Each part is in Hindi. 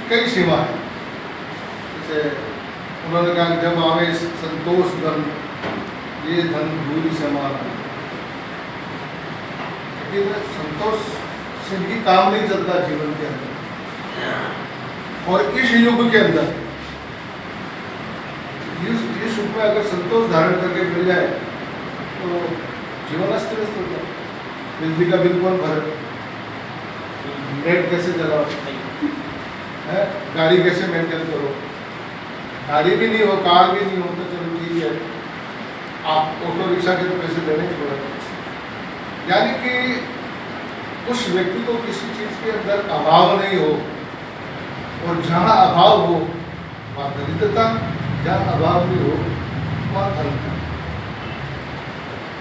कई सीमा है। जैसे उन्होंने कहा कि जब आवे संतोष धन, ये धन दूरी समान है। लेकिन संतोष से भी काम नहीं चलता जीवन के अंदर, और इस युग के अंदर इस युग में अगर संतोष धारण करके मिल जाए तो जीवन अस्त व्यस्त हो जाए। बिजली का बिल कौन भरे, नेट कैसे चलाओ, है गाड़ी कैसे मेंटेन करो, गाड़ी भी नहीं हो, कार भी नहीं हो तो चलो ठीक है, आप ऑटो रिक्शा के तो पैसे देने ही पड़ेगा। यानी कि उस व्यक्ति को किसी चीज़ के अंदर अभाव नहीं हो, और जहाँ अभाव हो वहाँ दरिद्रता, जहाँ अभाव नहीं हो वहाँ धन।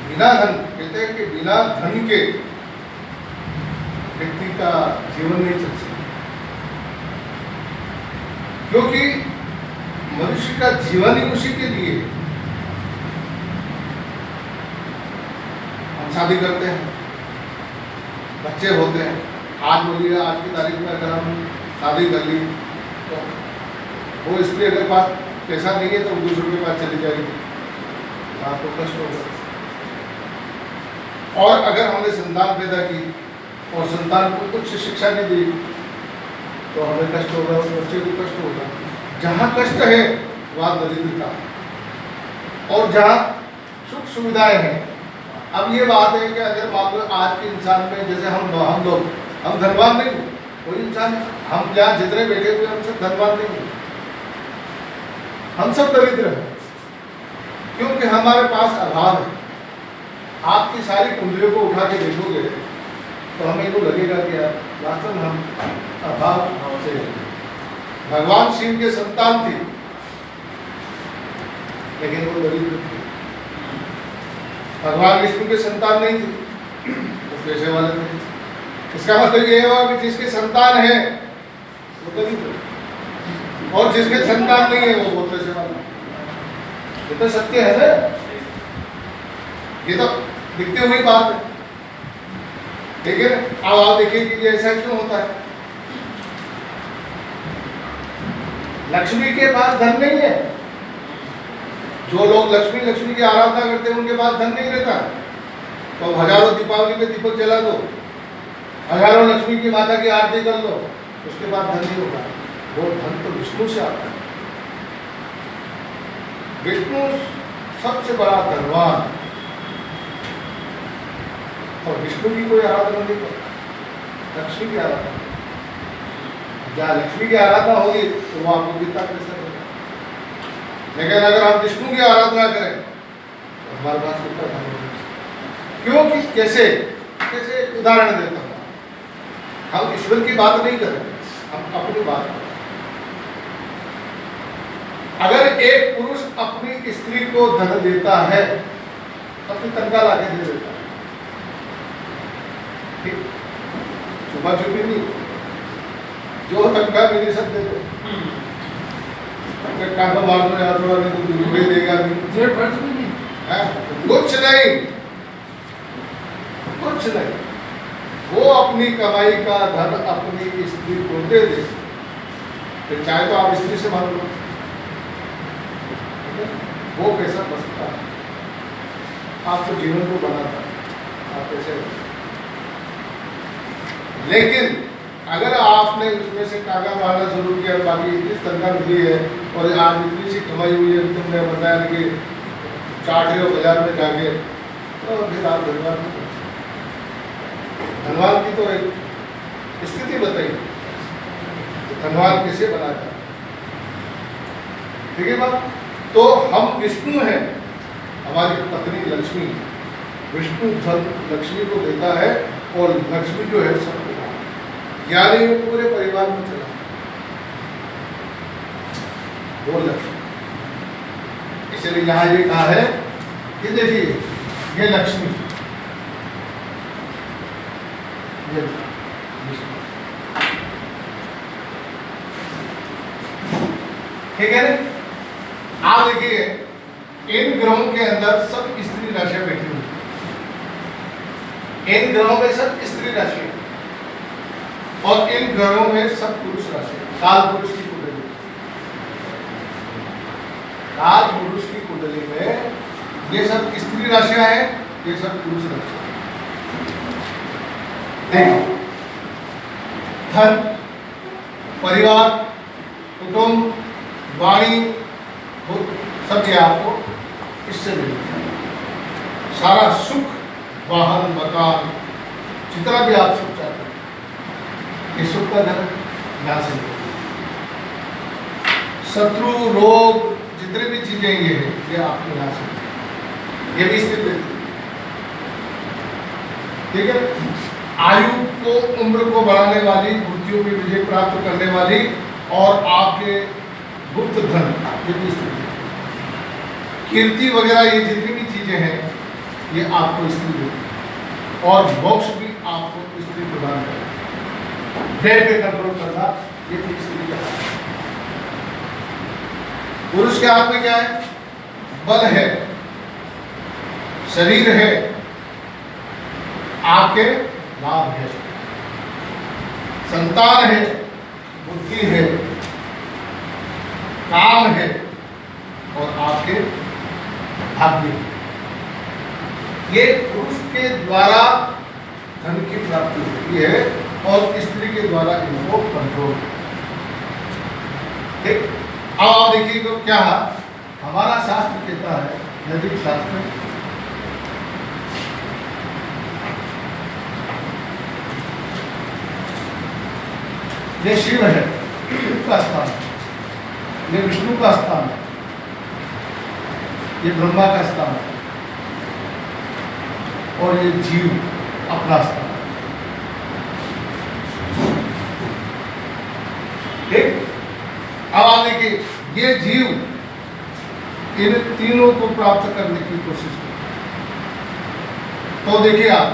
बिना धन, कहते हैं कि बिना धन के व्यक्ति का जीवन नहीं चल सकता, क्योंकि मनुष्य का जीवन ही उसी के लिए। हम शादी करते हैं, बच्चे होते हैं, आज बोलिए आज की तारीख में अगर हम शादी कर ली तो वो स्त्री अगर पास पैसा नहीं है तो दूसरों के पास चली जाएगी, आपको कष्ट होगा। और अगर हमने संतान पैदा की और संतान को कुछ शिक्षा नहीं दी तो हमें कष्ट होगा, उस बच्चे को कष्ट होगा। जहाँ कष्ट है वहाँ दरिद्रता, और जहाँ सुख सुविधाएं हैं। अब ये बात है कि अगर मान लो आज के इंसान में, जैसे हम लोग हम धनवान नहीं हो, कोई इंसान, हम यहाँ जितने बैठे हुए हम सब धनवान नहीं हो, हम सब दरिद्र हैं, क्योंकि हमारे पास अभाव है। आपकी सारी कुंडलियों को उठा के देखोगे तो हमें तो लगेगा कि यार वास्तव में हम अभाव से। भगवान शिव के संतान थी लेकिन वो दरिद्र थे। भगवान विष्णु के संतान नहीं थी, वो पैसे वाले थे। इसका मतलब ये हुआ कि जिसके संतान है वो दरिद्र, और जिसके संतान नहीं है वो बहुत पैसे वाला। ये तो सत्य है ना, ये तो दिखते हुई बात है। ठीक है, अब आप देखिए कि ये ऐसा क्यों होता है। लक्ष्मी के पास धन नहीं है। जो लोग लक्ष्मी की आराधना करते हैं उनके पास धन नहीं रहता, तो हजारों दीपावली में दीपक जला दो, हजारों लक्ष्मी की माता की आरती कर लो, उसके बाद धन नहीं होगा। वो धन तो विष्णु से आता है। विष्णु सबसे बड़ा धनवान, और विष्णु की कोई आराधना नहीं करता, लक्ष्मी की आराधना। जहाँ लक्ष्मी की आराधना होगी तो वो आपको कितना पैसा देगा। लेकिन अगर हम विष्णु की आराधना करें तो हमारे पास कितना धन होगा। क्योंकि कैसे उदाहरण देता हूँ, हम ईश्वर की बात नहीं कर रहे, हम अपनी बात कर रहे। अगर एक पुरुष अपनी स्त्री को धन देता है तो फिर तनखा ला के दे देता है, ठीक, छुपा छुपी नहीं, जो तनखा मिली सब दे दो। काका मार दो यार, थोड़ा नहीं तो रुपये देगा नहीं, कुछ नहीं, कुछ नहीं। वो अपनी कमाई का धन अपनी स्त्री को दे दे, फिर चाहे तो आप स्त्री से मांग लो, वो पैसा बचता है, आपको जीवन को बनाता है, आप पैसे। लेकिन अगर आपने उसमें से कागा मारना शुरू किया, बाकी इतनी तनख्वाह मिली है और आज इतनी सी कमाई हुई है, तुमने बताया कि चाट रहे हो बाजार में जाके, तो फिर आप धनवान नहीं। धनवान की तो एक स्थिति बताइए, धनवान किसे बनाता है। ठीक है बात। तो हम विष्णु हैं, हमारी पत्नी लक्ष्मी, विष्णु धन लक्ष्मी को देता है, और लक्ष्मी जो है सबको, यानी वो पूरे परिवार में चला वो लक्ष्मी। इसलिए यहाँ ये कहा है कि देखिए ये लक्ष्मी, ये ठीक है ना। आप देखिए इन ग्रहों के अंदर सब स्त्री राशियां बैठी हुई, इन ग्रहों में सब स्त्री राशि। और इन ग्रहों में सब पुरुष राशि, काल पुरुष की कुंडली, काल पुरुष की कुंडली में ये सब स्त्री राशियां हैं, ये सब पुरुष राशियां। धन, परिवार, कुटुंब, वाणी, सब ये आपको इससे मिलता है। सारा सुख, वाहन, मकान, जितना भी आप सुख चाहते हैं, ये सुख का धन यहाँ से मिलता है। शत्रु, रोग, जितनी भी चीजें ये है, ये आपको यहाँ से मिलता है। ये भी स्थिति, ठीक है। आयु को, उम्र को बढ़ाने वाली, बुद्धियों की विजय प्राप्त करने वाली और आपके गुप्त धन, ये भी स्थिति, कीर्ति वगैरह, ये जितनी भी चीजें हैं, ये आपको स्त्री देती है। और मोक्ष भी आपको स्त्री प्रदान करेगी। देह पे कंट्रोल करना, ये भी स्त्री का हाथ है। पुरुष के हाथ में क्या है? बल है, शरीर है, आपके लाभ है, संतान है, बुद्धि है, काम है और आपके भाग्य। ये पुरुष के द्वारा धन की प्राप्ति होती है और स्त्री के द्वारा इनको कंट्रोल। ठीक, अब आप देखिए तो क्या हमारा शास्त्र कहता है, वैदिक शास्त्र, ये शिव है, शिव का स्थान है, ये विष्णु का स्थान है, ये ब्रह्मा का स्थान है और ये जीव अपना स्थान है। ठीक, अब आप देखिए, ये जीव इन तीनों को प्राप्त करने की कोशिश करता है। तो देखिए आप,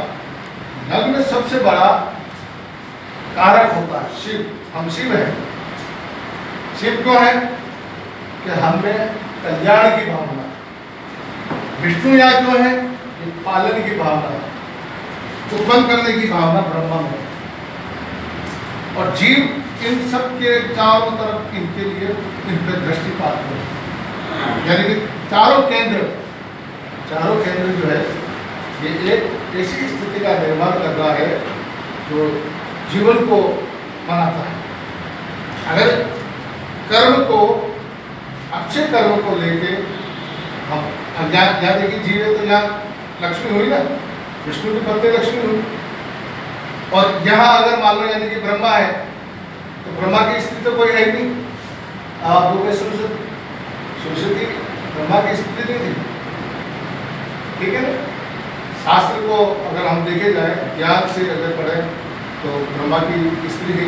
लग्न सबसे बड़ा कारक होता है शिव। हम शिव हैं। शिव क्यों है? कि हमें कल्याण की भावना। विष्णु या क्यों है? कि पालन की भावना, उत्पन्न करने की भावना ब्रह्मा में। और जीव इन सब के चारों तरफ, इनके लिए इन पर दृष्टिपात है। यानी कि चारों केंद्र जो है, ये एक ऐसी स्थिति का निर्माण कर रहा है जो जीवन को बनाता है। अगर कर्म को, अच्छे कर्म को लेके हम यहाँ देखिए, जीव है तो यहाँ लक्ष्मी हुई ना, विष्णु की पत्नी लक्ष्मी हुई। और यहाँ अगर मान लो यानी कि ब्रह्मा है, तो ब्रह्मा की स्त्री तो कोई है ही नहीं। आप लोग सरस्वती ब्रह्मा की स्त्री नहीं थी। ठीक है ना? शास्त्र को अगर हम देखे जाए, ज्ञान से अगर पढ़े, तो ब्रह्मा की स्त्री है,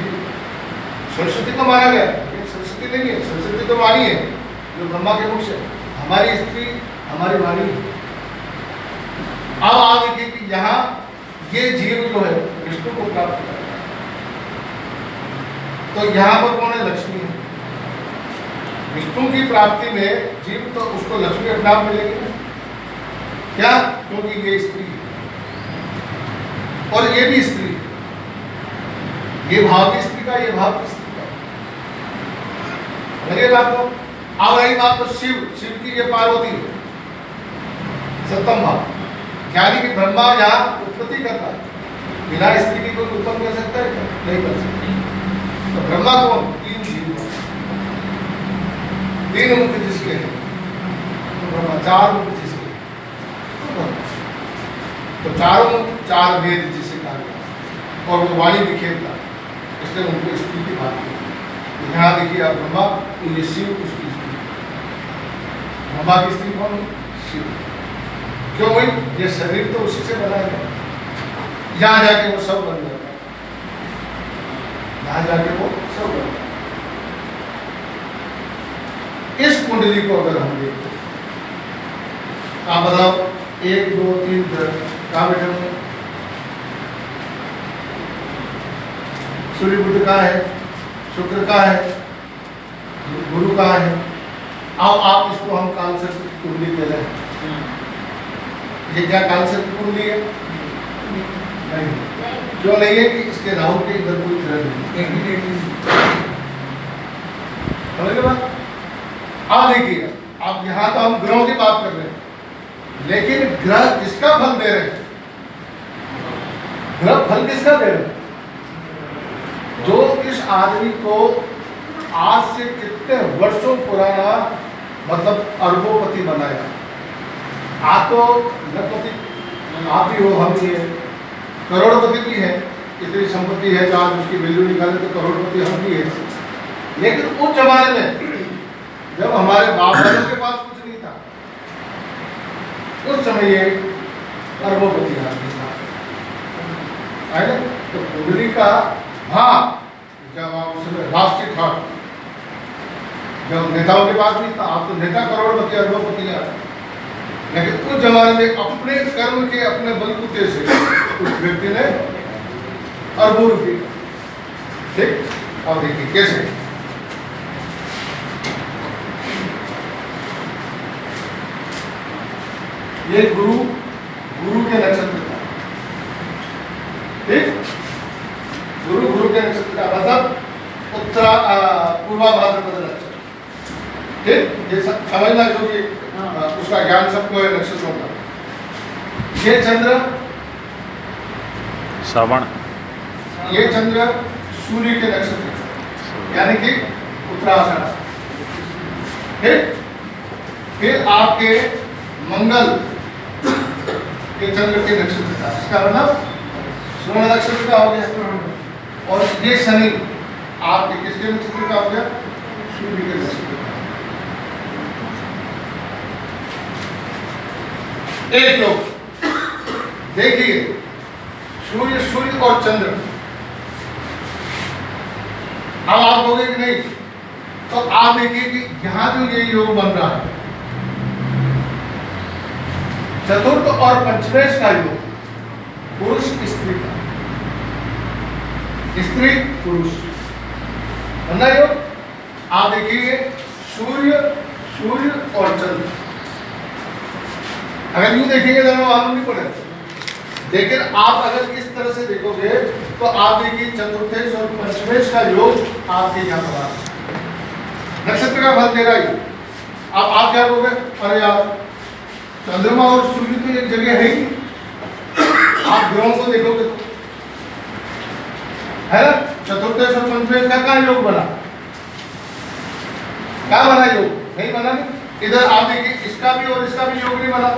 सरस्वती को माना गया, लेकिन सरस्वती नहीं है। सरस्वती तो वाणी है जो ब्रह्मा के मुख से, हमारी स्त्री हमारी वाणी है। अब आप देखिए कि यहाँ ये जीव जो है विष्णु को प्राप्त कर रहा है, तो यहाँ पर कौन है? लक्ष्मी है। विष्णु की प्राप्ति में जीव तो उसको लक्ष्मी अपने आप मिलेगी ना। क्या? क्योंकि ये स्त्री है और ये भी स्त्री, ये भाव की स्त्री का, ये भाव की स्त्री का। लगे बात को? अब रही बात तो शिव की ये पार्वती है, सप्तम भाव। यानी कि ब्रह्मा यहाँ उत्पत्ति करता है, बिना स्त्री की कोई उत्पन्न कर सकता है? नहीं कर सकता। तो ब्रह्मा कौन? तीन जीव, तीन मुख जिसके हैं, तो ब्रह्मा। चार मुख जिसके, तो चारों चार वेद जिसे कहा गया, और वो वाणी बिखेरता, इसलिए उनको स्त्री की बात की। यहाँ देखिए आप, ब्रह्मा तो ये शिव उसकी स्त्री। ब्रह्मा की स्त्री कौन? शिव। क्यों भाई? ये शरीर तो उसी से बना है। यहाँ जाके वो सब बन जाता है, यहाँ जाके वो सब बन जाता है। इस कुंडली को अगर हम देखते, आप बताओ, 1 2 3 कहाँ बैठे होंगे? सूर्य बुध कहाँ है? शुक्र कहाँ है? गुरु कहाँ है? अब आप इसको हम काल से कुंडली कह रहे हैं। ये क्या काल से कुंडली है? नहीं। क्यों नहीं है कि इसके राहु के इधर कोई ग्रह नहीं। समझ गए बात? आप देखिए, आप यहाँ तो हम ग्रहों की बात कर रहे हैं, लेकिन ग्रह किसका फल दे रहे हैं? ग्रह फल किसका दे रहे हैं? जो इस आदमी को आज से कितने वर्षों पुराना मतलब अरबोपति बनाया। आप तो लखपति आप ही हो, हम भी है, करोड़पति भी है, इतनी संपत्ति है कि आज उसकी वैल्यू निकाले तो करोड़पति हम भी है। लेकिन उस जमाने में जब हमारे बाप दादों के पास कुछ नहीं था, उस समय ये अरबोपति आदमी था, है ना? तो कुंडली का भाग जब आप उसमें राष्ट्रीय था, जब नेताओं के पास नहीं था, आप तो नेता करोड़पति अरबोपति है, लेकिन उस जमाने में अपने कर्म के अपने बलबूते से उस व्यक्ति ने अरबों रुपये, ठीक? अब देखिए कैसे। ये गुरु के नक्षत्र का, ठीक? गुरु के नक्षत्र का मतलब पूर्वा भाद्रपद नक्षत्र, ठीक? ये समझना जो कि उसका ज्ञान सबको है नक्षत्रों का। ये चंद्र श्रवण, ये चंद्र सूर्य के नक्षत्र यानी कि उत्तराषाढ़, ठीक? फिर आपके मंगल के चंद्र के नक्षत्र का, इसका मतलब श्रवण नक्षत्र का हो गया। और ये शनि आपके किसके नक्षत्र का हो गया? सूर्य के नक्षत्र का। एक लोग देखिए, सूर्य और चंद्र, अब आप बोले कि नहीं, तो आप देखिए कि यहां जो ये योग बन रहा है, चतुर्थ और पंचमेश का योग, पुरुष स्त्री का, स्त्री पुरुष बना योग। आप देखिए सूर्य और चंद्र, अगर यूं देखेंगे तो मालूम नहीं पड़ेगा, लेकिन आप अगर इस तरह से देखोगे तो आप देखिए चतुर्थेश और पंचमेश का योग आपके यहाँ पर आ रहा है, नक्षत्र का फल दे रहा है। अब आप क्या बोलोगे? अरे यार, चंद्रमा और सूर्य तो एक जगह है ही, आप ग्रहों को देखोगे तो है ना, चतुर्थेश और पंचमेश का क्या योग बना? क्या बना योग? नहीं बना। नहीं, इधर आप देखिए इसका भी और इसका भी योग नहीं बना।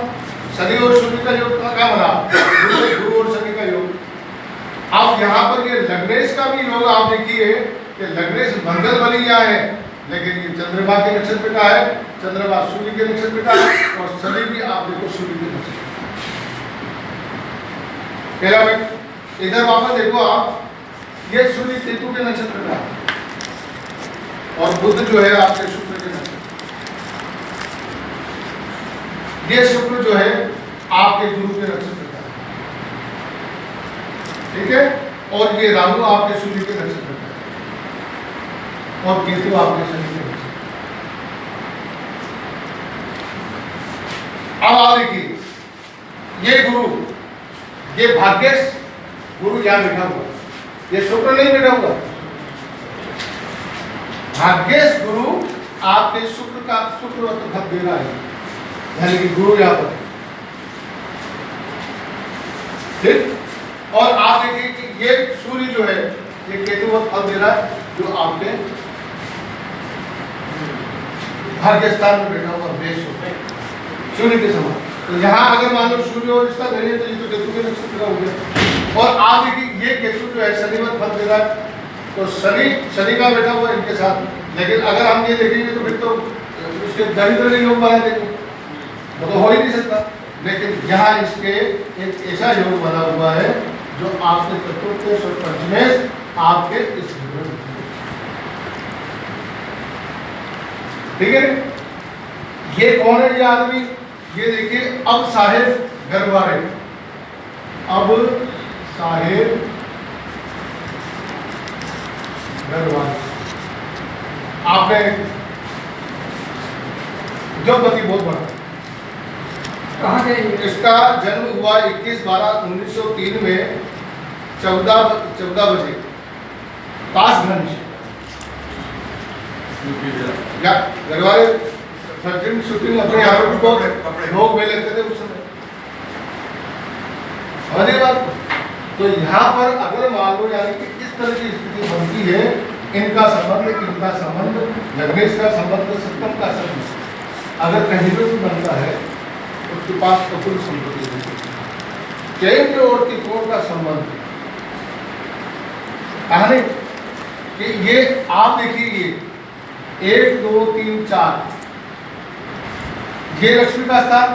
शनि और सूर्य का योग क्या बना? गुरु और शनि का योग। आप यहाँ पर ये लग्नेश का भी योग आप देखिए कि लग्नेश मंगल बन गया है, लेकिन ये चंद्रमा के नक्षत्र का है, चंद्रमा सूर्य के नक्षत्र का है, और शनि भी आप देखो सूर्य के नक्षत्र। पहला में इधर वापस देखो आप, ये सूर्य केतु के नक्षत्र का है, और बुध जो है आपके शुक्र के नक्षत्र, ये शुक्र जो है आपके गुरु के नक्षत्र का है, ठीक है, और ये राहु आपके सूर्य के नक्षत्र का है, और केतु आपके शनि के नक्षत्र। अब आप देखिए, ये गुरु, ये भाग्येश गुरु यहाँ बैठा हुआ, ये शुक्र नहीं बैठा हुआ। भाग्येश गुरु आपके शुक्र का शुक्र फल दे रहा है, यानी कि गुरु यहाँ पर, ठीक। और आप देखिए कि ये सूर्य जो है ये केतु का फल दे रहा है, जो आपके भाग्य स्थान में बैठा हुआ देश सूर्य के समान। तो यहाँ अगर मान लो सूर्य और इसका धैर्य, तो ये तो केतु के नक्षत्र का हो गया। और आप देखिए ये केतु जो है शनिवार फल दे रहा है, तो शनि का बैठा हुआ इनके साथ। लेकिन अगर हम ये देखेंगे तो फिर तो उसके दरिद्र के योग बना देंगे, वो तो हो ही नहीं सकता। लेकिन यहाँ इसके एक ऐसा योग बना हुआ है जो आपके चतुर्थ और पंचमेश आपके इस, ठीक है। ये कौन है ये आदमी? ये देखिए, अब साहेब गरवारे, अब साहेब गरवारे, आपने उद्योगपति बहुत बड़ा। कहाँ गए? इसका जन्म हुआ 21/12/1903 में 14 बजे पासगंज या घर वाले फैक्ट्री शूटिंग अपने आरोपी को लोग में लेते थे उस समय। और ये बात तो यहाँ पर अगर मान लो यानी कि इस तरह की स्थिति बनती है, इनका संबंध जगदीश का संबंध सत्यम का संबंध अगर कहीं पर भी बनता है उसके पास कपूर संपत्ति है। केंद्र और त्रिकोण का संबंध कहानी कि ये आप देखिए 1 2 3 4 ये लक्ष्मी का स्थान,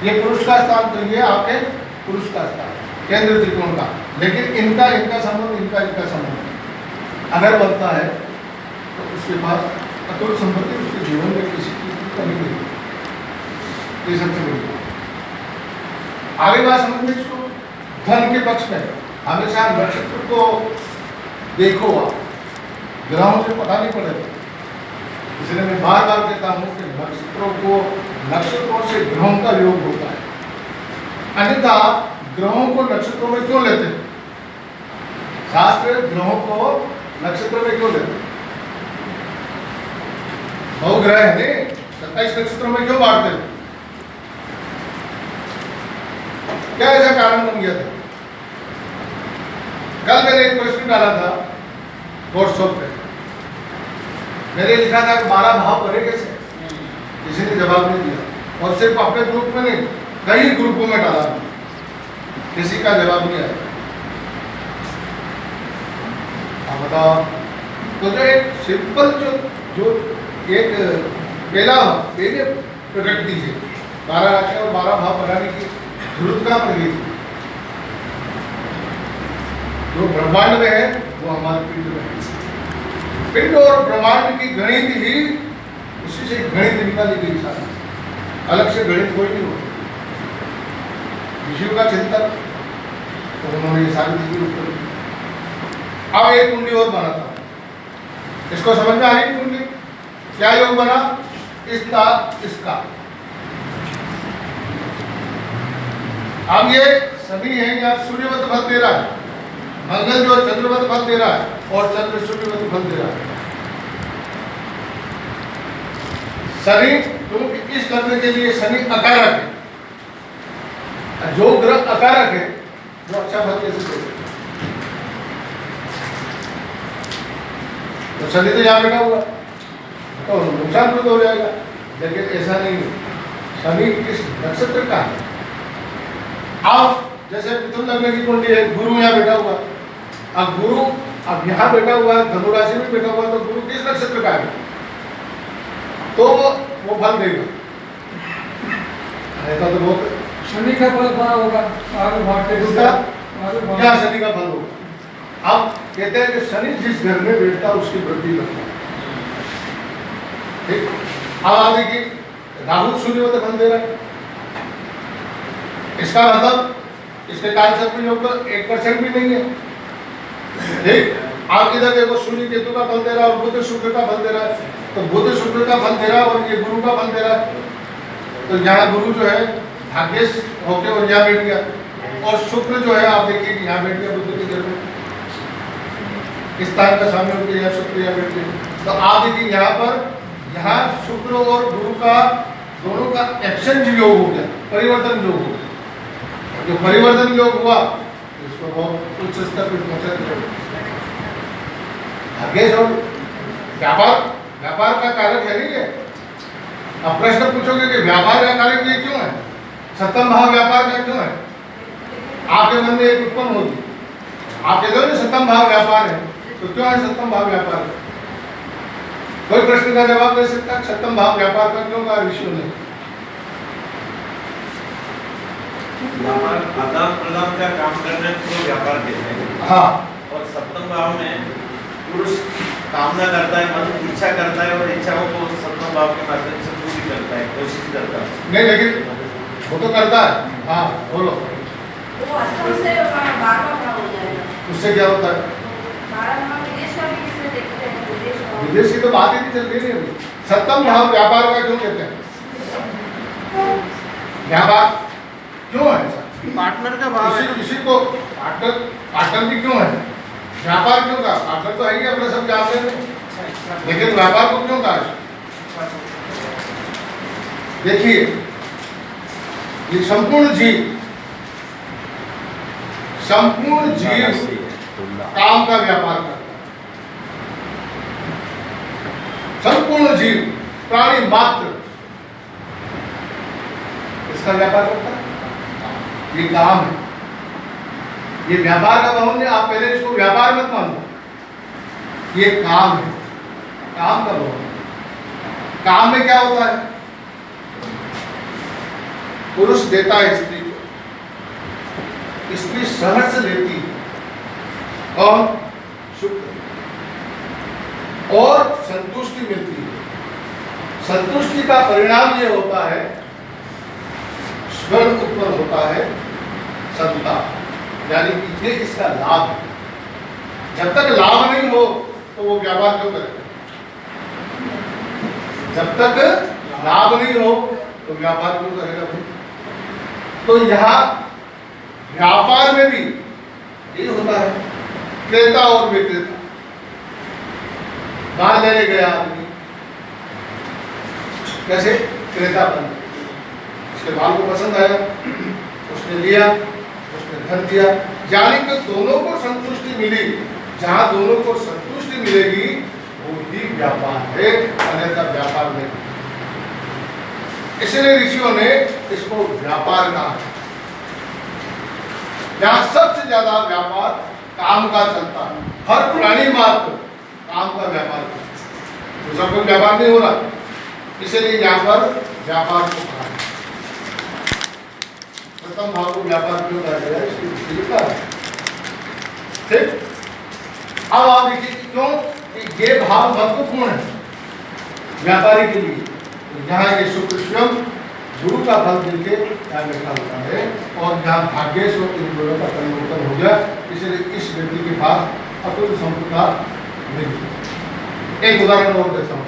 ये पुरुष का स्थान, तो ये आपके पुरुष का स्थान केंद्र त्रिकोण का। लेकिन इनका संबंध इनका संबंध अगर बनता है तो उसके पास अतुल संपत्ति उसके जीवन में किसी चीज की कमी नहीं। ये सबसे बड़ी बात। आगे बात समझ में इसको धन के पक्ष में हमेशा नक्षत्र को देखो, आप ग्रहों से पता नहीं पड़ेगा, इसलिए मैं बार बार कहता हूँ कि नक्षत्रों से ग्रहों का योग होता है। अन्यथा ग्रहों को नक्षत्रों में क्यों लेते हैं? शास्त्र ग्रहों को नक्षत्रों में क्यों लेते हैं? बहुग्रह है नहीं, 27 नक्षत्रों में क्यों बांटते हैं? क्या ऐसा कारण बन गया था? कल मैंने एक प्रश्न डाला था व्हाट्सएप पे, मैंने लिखा था कि 12 भाव पढ़े कैसे, किसी ने जवाब नहीं दिया। और सिर्फ अपने ग्रुप में नहीं, कई ग्रुपों में डाला, किसी का जवाब नहीं आया। आप बताओ, तो जो एक सिंपल जो एक पहले प्रकट दीजिए 12 राशि और 12 भाव बनाने की जरूरत कहाँ पड़ गई थी? जो ब्रह्मांड में है वो हमारे पिंड में है। पिंड और ब्रह्मांड की गणित ही उसी से गणित निकाली गई सारी, अलग से गणित कोई नहीं होता। विषय का चिंतन तो उन्होंने ये सारी चीजें उत्तर दी। अब एक कुंडली और बना था, इसको समझ में आ गई कुंडली क्या योग बना? इसका इसका। अब ये सभी है या सूर्यवत फल दे रहा है, मंगल जो चंद्रवत फल दे रहा है और चंद्र सूर्यवत फल दे रहा है। शनि क्योंकि इस करने के लिए शनि अकारक है, जो ग्रह अकारक है वो अच्छा फल कैसे देगा? तो शनि तो यहाँ बैठा हुआ तो नुकसान भी हो जाएगा। लेकिन ऐसा नहीं है, शनि किस नक्षत्र का है? अब जैसे मिथुन लग्न की कुंडली है, गुरु यहाँ बैठा हुआ, अब गुरु अब यहाँ बैठा हुआ है, धनु राशि में बैठा हुआ, तो गुरु किस नक्षत्र का है? तो वो फल देगा। ऐसा तो बहुत शनि का फल बड़ा होगा, क्या शनि का फल होगा? अब कहते हैं कि शनि जिस घर में बैठता है उसकी वृद्धि करता है। ठीक, अब आप देखिए राहु सूर्यवत फल दे रहा है, इसका मतलब इसके कालसर्प योग 1% भी नहीं है। ठीक, आप इधर देखो सूर्य केतु का फल दे रहा है और बुध शुक्र का फल दे रहा है, तो बुध शुक्र का फल दे रहा है और ये गुरु का फल दे रहा है। तो यहाँ गुरु जो है भाग्यश होके और यहाँ बैठ गया, और शुक्र जो है आप देखिए यहाँ बैठ गया बुध की घर में, इस स्थान का स्वामी होकर यहाँ शुक्र यहाँ बैठ गया। तो आप देखिए यहाँ पर यहाँ शुक्र और गुरु का दोनों का एक्सचेंज योग हो गया, परिवर्तन योग हो गया। जो परिवर्तन योग हुआ इसको बहुत उच्च स्तर पर पहुंचा। भाग्यश और व्यापार का कारक है नहीं है। अब प्रश्न पूछोगे कि व्यापार का कारक ये क्यों है, सप्तम भाव व्यापार का क्यों है? आपके मन में एक उत्पन्न होगी, आप कहते हो ना सप्तम भाव व्यापार है, तो क्यों है सप्तम भाव व्यापार? कोई प्रश्न का जवाब दे सकता है सप्तम भाव व्यापार का क्यों कहा ऋषियों ने? आदान प्रदान का काम करने को व्यापार कहते हैं। हाँ, और सप्तम भाव में पुरुष कामना करता है, मन इच्छा करता है और इच्छाओं को सप्तम भाव के माध्यम से पूरी करता है, कोशिश करता है। नहीं लेकिन वो तो करता है। हाँ बोलो, वो अष्टम से 12वां भाव हो जाएगा। उससे क्या होता है? 12वां भाव विदेश का भी किसने देखते हैं, विदेश की तो बात ही नहीं चल रही है। सप्तम भाव व्यापार का क्यों कहते हैं? व्यापार क्यों है ऐसा? पार्टनर का भाव है। किसी को पार्टनर पार्टनर भी क्यों है, व्यापार क्यों का पार्टनर तो है ही, अपने सब जानते हैं, लेकिन व्यापार को क्यों कहा? देखिए ये संपूर्ण जीव काम का व्यापार करता है। संपूर्ण जीव प्राणी मात्र इसका व्यापार करता है। ये काम है, ये व्यापार का भाव नहीं, आप पहले इसको व्यापार मत मानो, ये काम है, काम का भाव। काम में क्या होता है? पुरुष देता है स्त्री को, स्त्री सहर्ष लेती है और सुख और संतुष्टि मिलती है। संतुष्टि का परिणाम ये होता है, स्वर्ण उत्पन्न होता है, संतान, यानी कि ये इसका लाभ है। जब तक लाभ नहीं हो तो वो व्यापार क्यों करेगा? जब तक लाभ नहीं हो तो व्यापार क्यों करेगा भाई? तो यहाँ व्यापार में भी ये होता है, क्रेता और विक्रेता। बाल लेने गया आदमी, कैसे क्रेता बन, उसके बाल को पसंद आया, उसने लिया, उसने धन दिया, यानी कि दोनों को संतुष्टि मिली। जहां दोनों को संतुष्टि मिलेगी वो ही व्यापार है, अन्यथा व्यापार नहीं। इसलिए ऋषियों ने इसको व्यापार कहा। जहां सबसे ज्यादा व्यापार काम का चलता है, हर प्राणी मात्र काम का व्यापार करता है, दूसरा कोई व्यापार नहीं हो रहा, इसलिए यहाँ पर व्यापार को कहा। प्रथम भाव को व्यापार क्यों कहा गया है, इसकी लिखा है। ठीक, अब आप देखिए क्यों कि ये भाव महत्वपूर्ण है व्यापारी के लिए। यहाँ ये शुक्र स्वयं गुरु का फल देके यहाँ बैठा होता है, और यहाँ भाग्येश और इन दोनों का परिवर्तन हो गया, इसलिए इस व्यक्ति के पास अतुल संपदा नहीं। एक उदाहरण और देता हूँ।